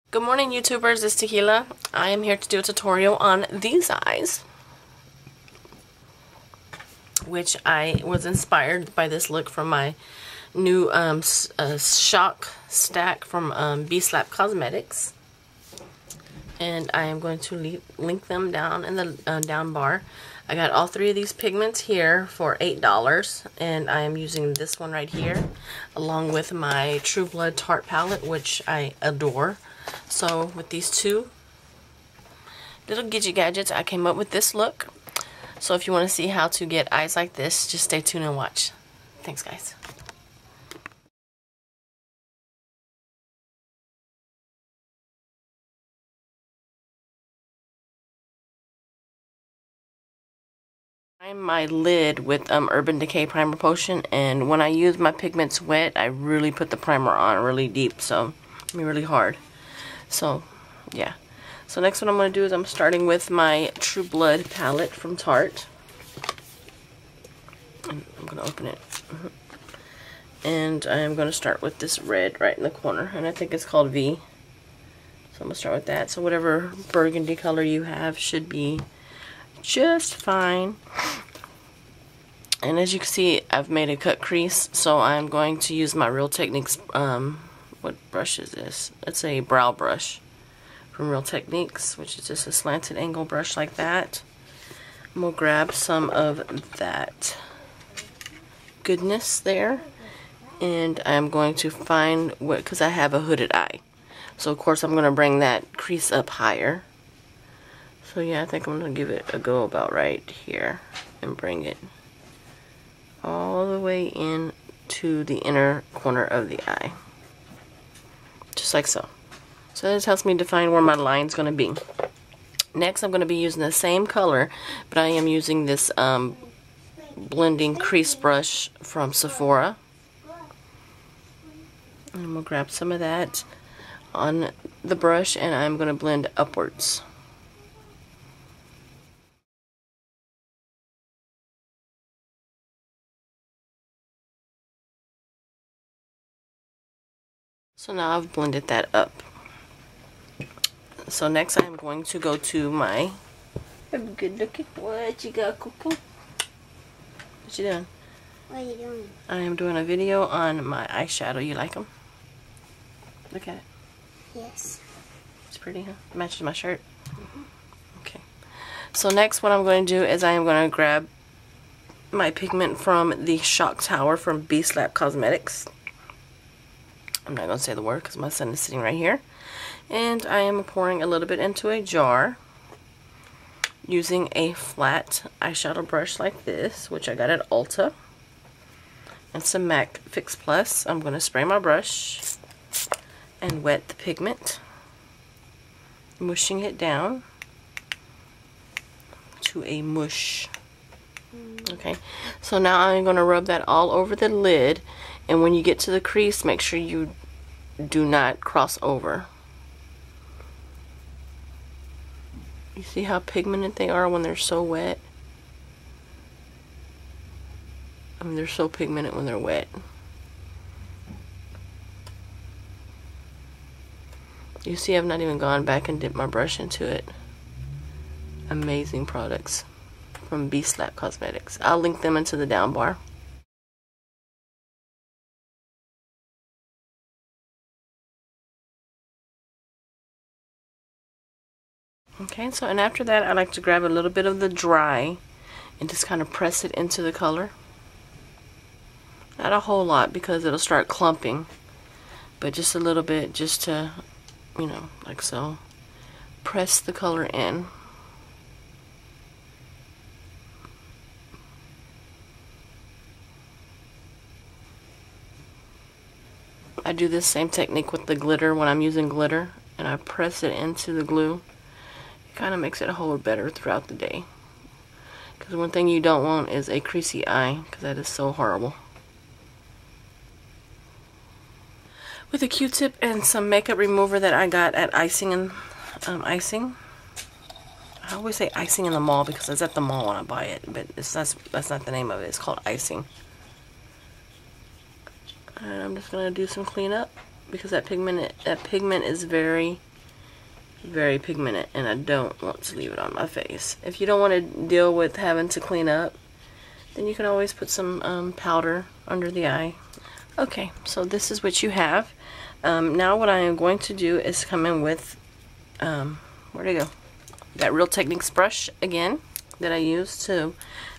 Good morning, YouTubers. It's Tequila. I am here to do a tutorial on these eyes, which I was inspired by this look from my new shock stack from Blvd Cosmetics, and I am going to link them down in the down bar. I got all three of these pigments here for $8, and I am using this one right here along with my True Blood Tarte palette, which I adore. So with these two little gadgets, I came up with this look. So if you want to see how to get eyes like this, just stay tuned and watch. Thanks, guys. Prime my lid with Urban Decay Primer Potion, and when I use my pigments wet, I really put the primer on really deep, so I mean really hard. So yeah. So next what I'm going to do is I'm starting with my True Blood palette from Tarte. And I'm going to open it. And I am going to start with this red right in the corner, and I think it's called V. So I'm going to start with that. So whatever burgundy color you have should be just fine. And as you can see, I've made a cut crease, so I'm going to use my Real Techniques, what brush is this? It's a brow brush from Real Techniques, which is just a slanted angle brush like that. I'm going to grab some of that goodness there, and I'm going to find what, because I have a hooded eye, so of course I'm going to bring that crease up higher. So yeah, I think I'm going to give it a go about right here and bring it all the way in to the inner corner of the eye. Just like so. So this helps me define where my line's going to be. Next, I'm going to be using the same color, but I am using this blending crease brush from Sephora. And I'm going to grab some of that on the brush, and I'm going to blend upwards. So now I've blended that up. So next I'm going to go to my good looking. What you got, Coco? What you doing? What are you doing? I am doing a video on my eyeshadow. You like them? Look at it. Yes. It's pretty, huh? Matches my shirt. Okay. So next what I'm going to do is I am going to grab my pigment from the Shock Tower from Blvd Cosmetics. I'm not going to say the word because my son is sitting right here. And I am pouring a little bit into a jar using a flat eyeshadow brush like this, which I got at Ulta, and some MAC Fix Plus. I'm going to spray my brush and wet the pigment, mushing it down to a mush. Okay, so now I'm going to rub that all over the lid, and when you get to the crease, make sure you do not cross over. You see how pigmented they are when they're so wet? I mean, they're so pigmented when they're wet. You see I've not even gone back and dipped my brush into it. Amazing products from Blvd Cosmetics. I'll link them into the down bar. Okay, so and after that I like to grab a little bit of the dry and just kind of press it into the color. Not a whole lot because it'll start clumping, but just a little bit, just to, you know, like so. Press the color in. I do this same technique with the glitter when I'm using glitter, and I press it into the glue. It kind of makes it hold better throughout the day. Because one thing you don't want is a creasy eye, because that is so horrible. With a Q-tip and some makeup remover that I got at Icing and Icing. I always say Icing in the mall because it's at the mall when I buy it, but that's not the name of it. It's called Icing. And I'm just gonna do some cleanup because that pigment is very very pigmented, and I don't want to leave it on my face. If you don't want to deal with having to clean up, then you can always put some powder under the eye. Okay, so this is what you have. Now what I am going to do is come in with, where'd it go? That Real Techniques brush again that I used to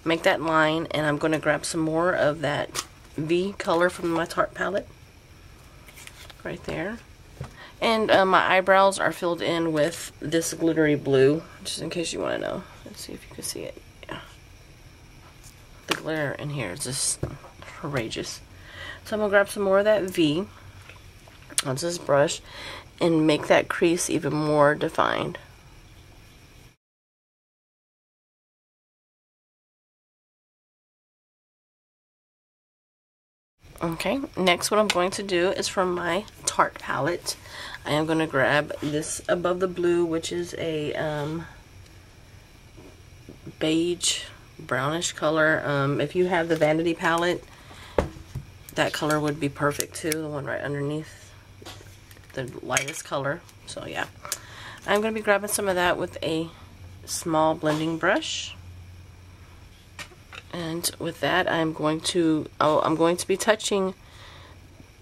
make that line, and I'm going to grab some more of that V color from my Tarte palette right there. And my eyebrows are filled in with this glittery blue, just in case you want to know. Let's see if you can see it. Yeah, the glitter in here is just outrageous. So I'm going to grab some more of that V on this brush and make that crease even more defined. Okay, next what I'm going to do is from my Tarte palette, I am going to grab this Above the Blue, which is a beige, brownish color. If you have the Vanity palette, that color would be perfect too, the one right underneath the lightest color. So yeah, I'm going to be grabbing some of that with a small blending brush. And with that, I'm going to be touching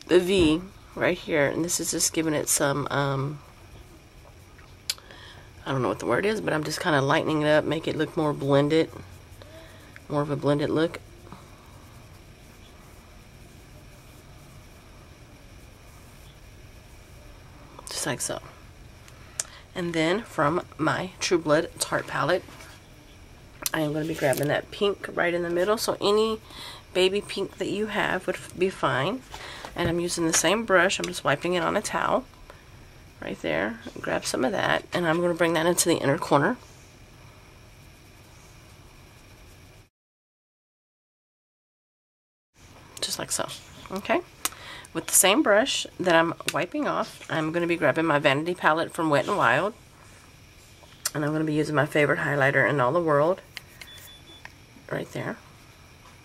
the V right here, and this is just giving it some, I don't know what the word is, but I'm just kind of lightening it up, make it look more blended, more of a blended look. Just like so. And then from my True Blood Tarte palette, I am going to be grabbing that pink right in the middle. So any baby pink that you have would be fine. And I'm using the same brush. I'm just wiping it on a towel right there. Grab some of that, and I'm going to bring that into the inner corner. Just like so. Okay. With the same brush that I'm wiping off, I'm going to be grabbing my Vanity palette from Wet n Wild. And I'm going to be using my favorite highlighter in all the world. Right there.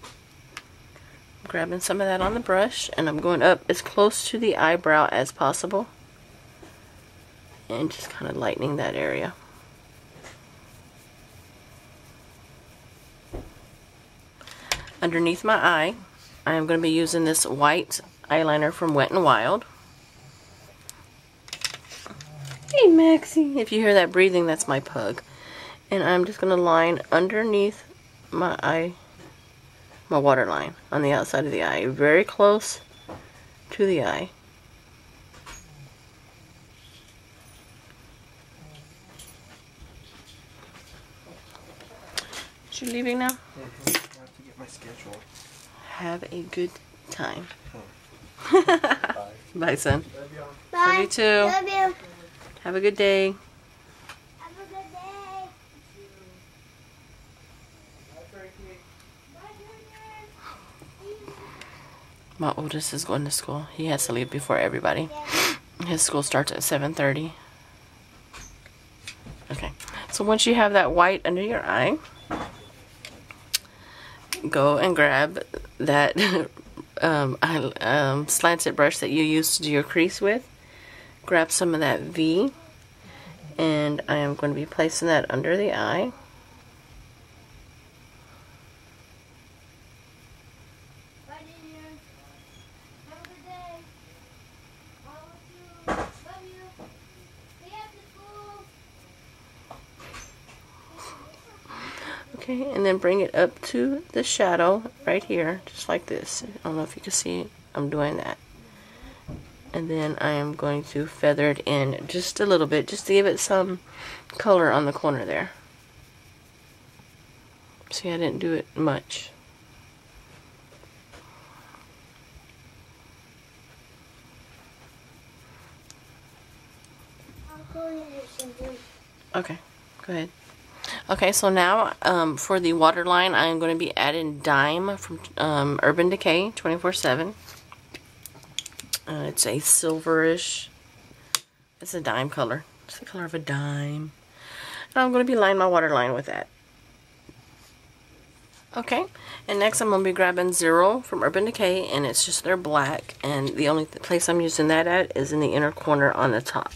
I'm grabbing some of that on the brush, and I'm going up as close to the eyebrow as possible. And just kind of lightening that area. Underneath my eye, I am going to be using this white eyeliner from Wet n Wild. Hey Maxie! If you hear that breathing, that's my pug. And I'm just going to line underneath my eye, my waterline on the outside of the eye, very close to the eye. You leaving now? I have to get my schedule. Have a good time. Oh. Bye. Bye, son. Love y'all. Bye. Love you too. Love you. Have a good day. Have a good day. Bye, Frankie. My oldest is going to school. He has to leave before everybody. His school starts at 7:30. Okay. So once you have that white under your eye, go and grab that slanted brush that you used to do your crease with. Grab some of that V, and I am going to be placing that under the eye. Bye, dear. Have a good day. Love you. See you after school. Okay, and then bring it up to the shadow right here, just like this. I don't know if you can see it. I'm doing that. And then I am going to feather it in just a little bit, just to give it some color on the corner there. See, I didn't do it much. I'll go in there sometime. Okay, go ahead. Okay, so now for the waterline, I'm going to be adding Dime from Urban Decay 24/7. It's a silverish, it's a dime color. It's the color of a dime. And I'm going to be lining my waterline with that. Okay, and next I'm going to be grabbing Zero from Urban Decay, and it's just their black. And the only place I'm using that at is in the inner corner on the top.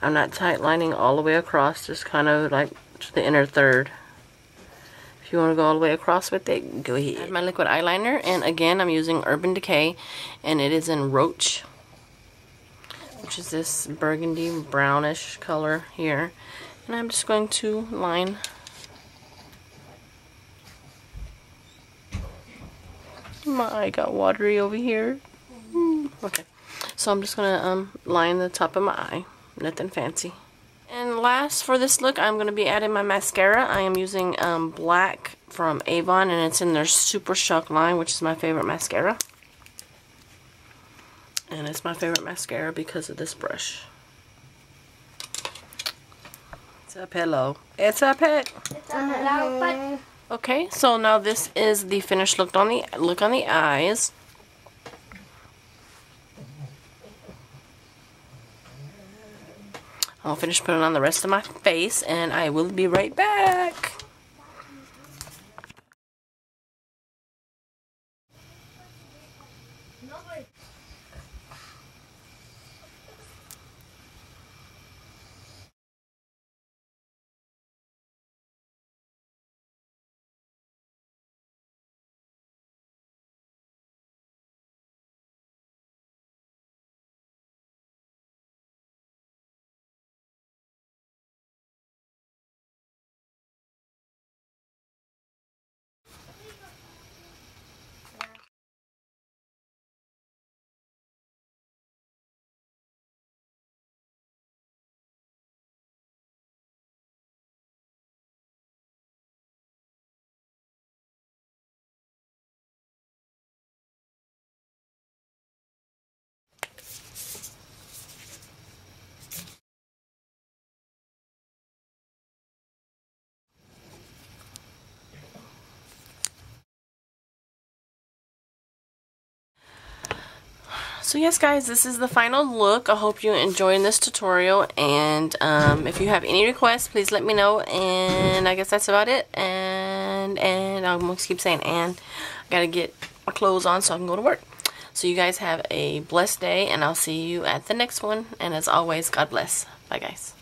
I'm not tight lining all the way across, just kind of like to the inner third. If you want to go all the way across with it, go ahead. Add my liquid eyeliner, and again I'm using Urban Decay, and it is in Roach, which is this burgundy brownish color here. And I'm just going to line my eye got watery over here. Okay, so I'm just gonna line the top of my eye, nothing fancy. And last for this look, I'm gonna be adding my mascara. I am using black from Avon, and it's in their Super Shock line, which is my favorite mascara. And it's my favorite mascara because of this brush. It's a pillow. It's a pet. It's a hello, but Okay, so now this is the finished look on the eyes. I'll finish putting on the rest of my face, and I will be right back. So yes guys, this is the final look. I hope you're enjoying this tutorial, and if you have any requests, please let me know. And I guess that's about it. And I'm going to keep saying and. I gotta get my clothes on so I can go to work. So you guys have a blessed day, and I'll see you at the next one. And as always, God bless. Bye guys.